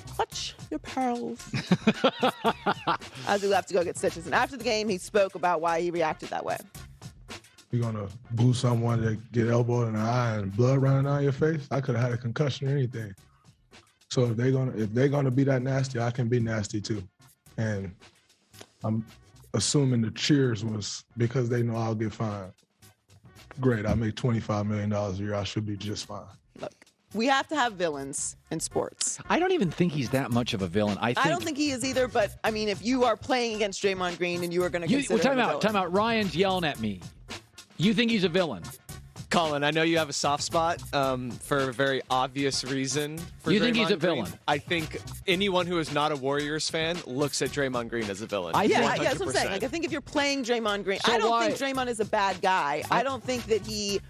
Clutch your pearls. As he left to go get stitches. And after the game, he spoke about why he reacted that way. You're going to boo someone that get elbowed in the eye and blood running down your face? I could have had a concussion or anything. So if they're gonna be that nasty, I can be nasty too. And I'm assuming the cheers was because they know I'll get fined. Great, I make $25 million a year. I should be just fine. Look, we have to have villains in sports. I don't even think he's that much of a villain. I don't think he is either, but, I mean, if you are playing against Draymond Green and you are going to consider him a villain. Time out. Ryan's yelling at me. You think he's a villain? Colin, I know you have a soft spot for a very obvious reason for You Draymond think he's a Green. villain? I think anyone who is not a Warriors fan looks at Draymond Green as a villain. Yeah, that's what I'm saying. Like, I think if you're playing Draymond Green, I don't think Draymond is a bad guy. I don't think that he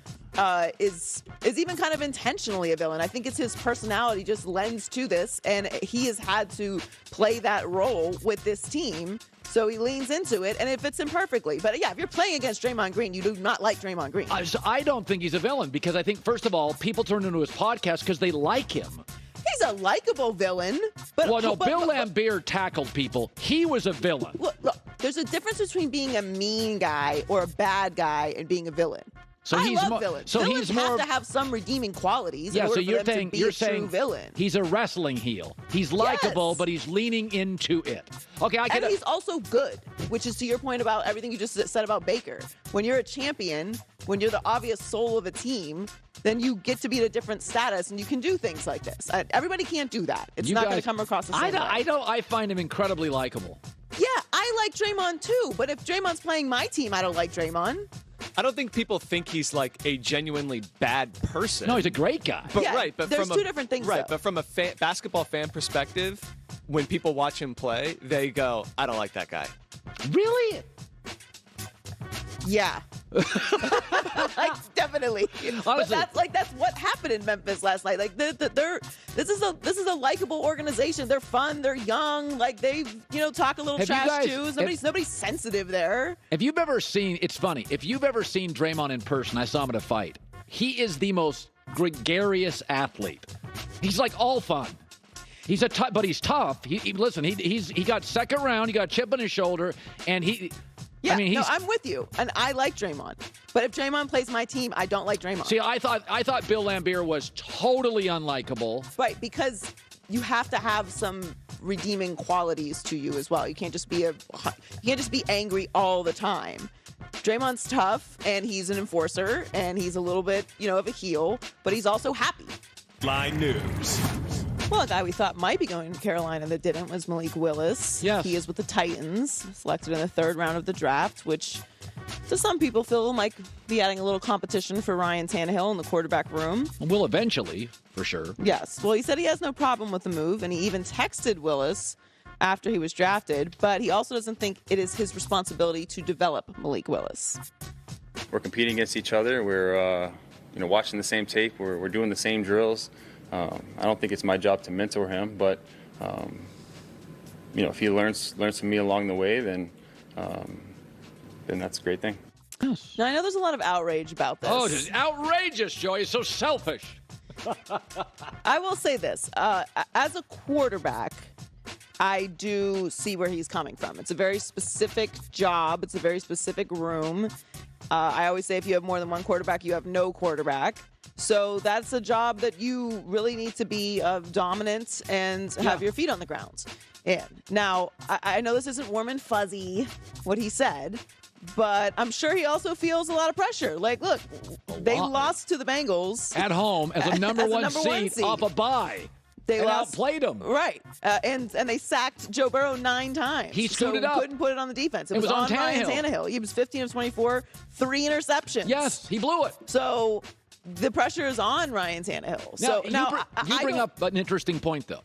is even kind of intentionally a villain. I think it's his personality just lends to this, and he has had to play that role with this team. So he leans into it, and it fits him perfectly. But, yeah, if you're playing against Draymond Green, you do not like Draymond Green. I don't think he's a villain because I think, first of all, people turn into his podcast because they like him. He's a likable bill Laimbeer tackled people. He was a villain. Look, there's a difference between being a mean guy or a bad guy and being a villain. So I love villains. So villains he's more have to have some redeeming qualities. Yeah, in order so for them to be a true villain. He's a wrestling heel. He's likable, but he's leaning into it. Okay, and he's also good, which is to your point about everything you just said about Baker. When you're a champion, when you're the obvious soul of a team, then you get to be at a different status, and you can do things like this. Everybody can't do that. It's not going to come across the same way. I find him incredibly likable. Yeah, I like Draymond too, but if Draymond's playing my team, I don't like Draymond. I don't think people think he's like a genuinely bad person. No, he's a great guy. But there's two different things. Right, but from a basketball fan perspective, when people watch him play, they go, "I don't like that guy." Really? Yeah. Definitely. Honestly, but that's what happened in Memphis last night. Like this is a likable organization. They're fun. They're young. Like they talk a little trash too. Nobody's sensitive there. If you've ever seen, it's funny. If you've ever seen Draymond in person, I saw him at a fight. He is the most gregarious athlete. He's like all fun. He's but he's tough. He got second round. He got a chip on his shoulder, and he. Yeah, I mean, I'm with you, and I like Draymond. But if Draymond plays my team, I don't like Draymond. See, I thought Bill Laimbeer was totally unlikable. Right, because you have to have some redeeming qualities to you as well. You can't just be angry all the time. Draymond's tough, and he's an enforcer, and he's a little bit, of a heel, but he's also happy. Line News. Well, a guy we thought might be going to Carolina that didn't was Malik Willis. Yes. He is with the Titans, selected in the third round of the draft, which to some people feel might be adding a little competition for Ryan Tannehill in the quarterback room. Will eventually, for sure. Yes. Well, he said he has no problem with the move, and he even texted Willis after he was drafted, but he also doesn't think it is his responsibility to develop Malik Willis. We're competing against each other. We're watching the same tape. We're doing the same drills. I don't think it's my job to mentor him, but if he learns from me along the way, then that's a great thing. Now, I know there's a lot of outrage about this. Oh, it's outrageous, Joey. It's so selfish. I will say this. As a quarterback, I do see where he's coming from. It's a very specific job. It's a very specific room. I always say if you have more than one quarterback, you have no quarterback. So that's a job that you really need to be dominant and have your feet on the ground. And now, I know this isn't warm and fuzzy, what he said, but I'm sure he also feels a lot of pressure. Like, look, they lost to the Bengals. At home as a number one seed off a bye. They outplayed them. Right. And they sacked Joe Burrow 9 times. He screwed it up. Couldn't put it on the defense. It was on Ryan Tannehill. He was 15 of 24, 3 interceptions. Yes, he blew it. So the pressure is on Ryan Tannehill. You bring up an interesting point, though.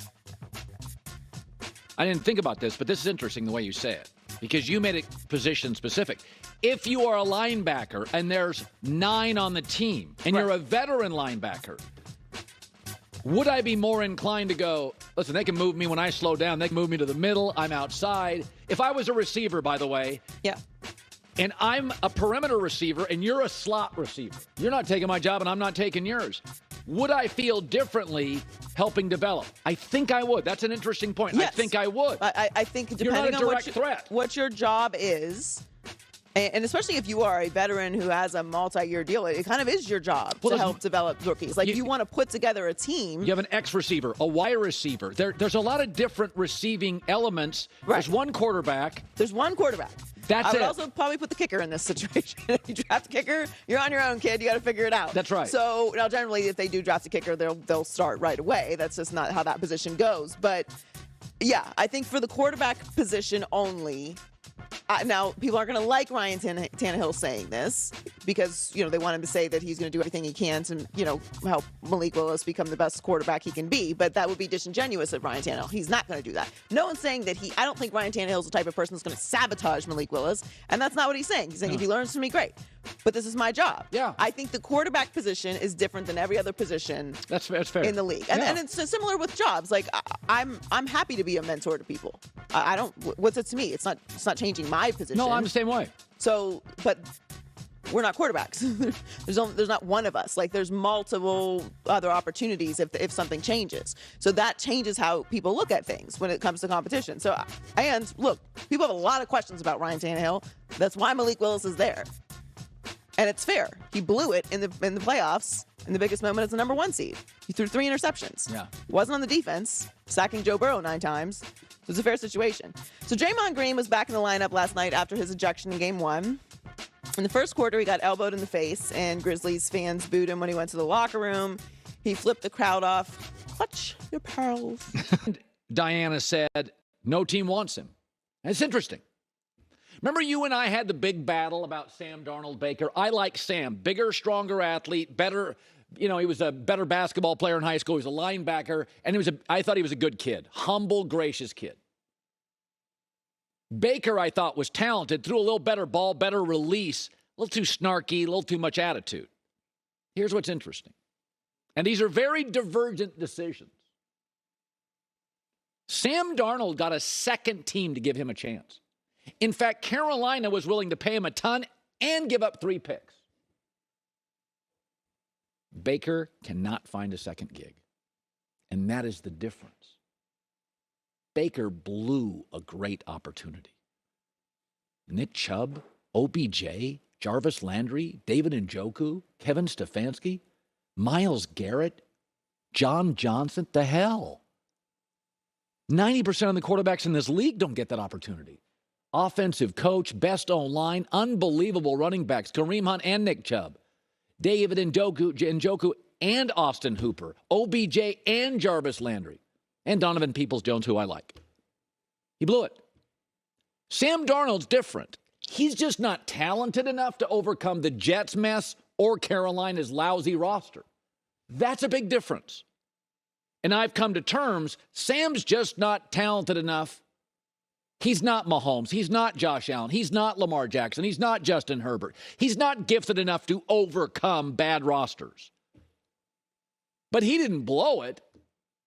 I didn't think about this, but this is interesting the way you say it, because you made it position specific. If you are a linebacker and there's 9 on the team and you're a veteran linebacker, would I be more inclined to go, listen, they can move me when I slow down. They can move me to the middle. I'm outside. If I was a receiver, by the way, and I'm a perimeter receiver and you're a slot receiver, you're not taking my job and I'm not taking yours. Would I feel differently helping develop? I think I would. That's an interesting point. Yes. I think I would. I think You're not depending a on direct threat. what your job is, and especially if you are a veteran who has a multi-year deal, it kind of is your job to help develop rookies. Like, you want to put together a team. You have an X receiver, a Y receiver. There's a lot of different receiving elements. Right. There's one quarterback. I would also probably put the kicker in this situation. If you draft a kicker, you're on your own, kid. You got to figure it out. That's right. So now, generally, if they do draft a kicker, they'll start right away. That's just not how that position goes. But yeah, I think for the quarterback position only. Now, people aren't going to like Ryan Tannehill saying this because, they want him to say that he's going to do everything he can to, help Malik Willis become the best quarterback he can be. But that would be disingenuous of Ryan Tannehill. He's not going to do that. No one's saying that I don't think Ryan Tannehill is the type of person that's going to sabotage Malik Willis. And that's not what he's saying. He's saying if he learns from me, great. But this is my job. Yeah. I think the quarterback position is different than every other position That's fair. in the league. And it's similar with jobs. Like, I'm happy to be a mentor to people. I don't, what's it to me? It's not changing my position. No, I'm the same way. So, but we're not quarterbacks. There's not one of us. Like, there's multiple other opportunities if something changes. So that changes how people look at things when it comes to competition. So, and look, people have a lot of questions about Ryan Tannehill. That's why Malik Willis is there. And it's fair. He blew it in the playoffs in the biggest moment as the number 1 seed. He threw 3 interceptions. Yeah. He wasn't on the defense, sacking Joe Burrow 9 times. So it's a fair situation. So Draymond Green was back in the lineup last night after his ejection in Game 1. In the first quarter, he got elbowed in the face, and Grizzlies fans booed him when he went to the locker room. He flipped the crowd off. Clutch your pearls. Diana said, no team wants him. And it's interesting. Remember you and I had the big battle about Sam Darnold Baker? I like Sam. Bigger, stronger athlete, better. He was a better basketball player in high school. He was a linebacker, and I thought he was a good kid. Humble, gracious kid. Baker, I thought, was talented, threw a little better ball, better release, a little too snarky, a little too much attitude. Here's what's interesting. And these are very divergent decisions. Sam Darnold got a second team to give him a chance. In fact, Carolina was willing to pay him a ton and give up 3 picks. Baker cannot find a second gig. And that is the difference. Baker blew a great opportunity. Nick Chubb, OBJ, Jarvis Landry, David Njoku, Kevin Stefanski, Myles Garrett, John Johnson, the hell. 90% of the quarterbacks in this league don't get that opportunity. Offensive coach, best O-line, unbelievable running backs, Kareem Hunt and Nick Chubb, David Njoku and Austin Hooper, OBJ and Jarvis Landry, and Donovan Peoples-Jones, who I like. He blew it. Sam Darnold's different. He's just not talented enough to overcome the Jets' mess or Carolina's lousy roster. That's a big difference. And I've come to terms, Sam's just not talented enough. He's not Mahomes. He's not Josh Allen. He's not Lamar Jackson. He's not Justin Herbert. He's not gifted enough to overcome bad rosters. But he didn't blow it.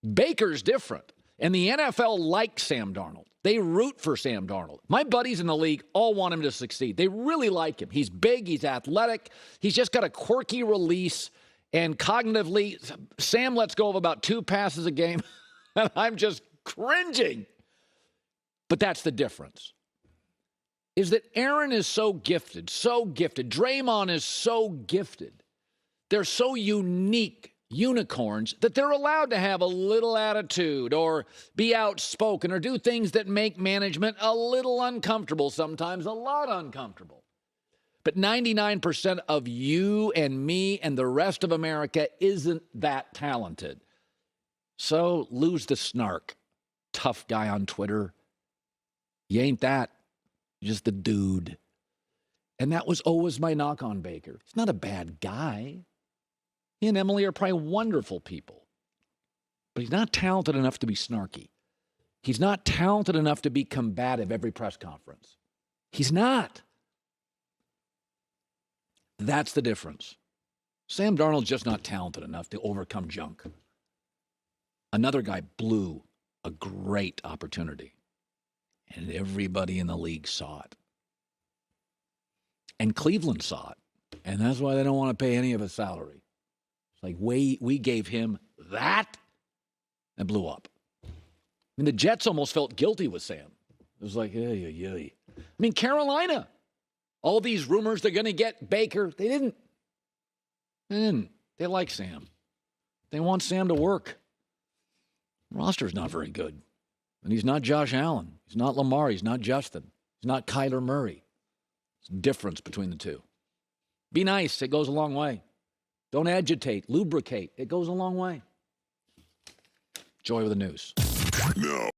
Baker's different. And the NFL likes Sam Darnold. They root for Sam Darnold. My buddies in the league all want him to succeed. They really like him. He's big. He's athletic. He's just got a quirky release. And cognitively, Sam lets go of about 2 passes a game. And I'm just cringing. But that's the difference. Is that Aaron is so gifted, so gifted. Draymond is so gifted. They're so unique unicorns that they're allowed to have a little attitude or be outspoken or do things that make management a little uncomfortable, sometimes a lot uncomfortable. But 99% of you and me and the rest of America isn't that talented. So lose the snark. Tough guy on Twitter. You ain't that. You're just a dude. And that was always my knock on Baker. He's not a bad guy. He and Emily are probably wonderful people. But he's not talented enough to be snarky. He's not talented enough to be combative every press conference. He's not. That's the difference. Sam Darnold's just not talented enough to overcome junk. Another guy blew a great opportunity. And everybody in the league saw it. And Cleveland saw it. And that's why they don't want to pay any of his salary. It's like, we gave him that and blew up. I mean, the Jets almost felt guilty with Sam. It was like, I mean, Carolina, all these rumors they're going to get Baker. They didn't. They like Sam. They want Sam to work. The roster's not very good. And he's not Josh Allen. He's not Lamar. He's not Justin. He's not Kyler Murray. There's a difference between the two. Be nice. It goes a long way. Don't agitate. Lubricate. It goes a long way. Joy with the news. No.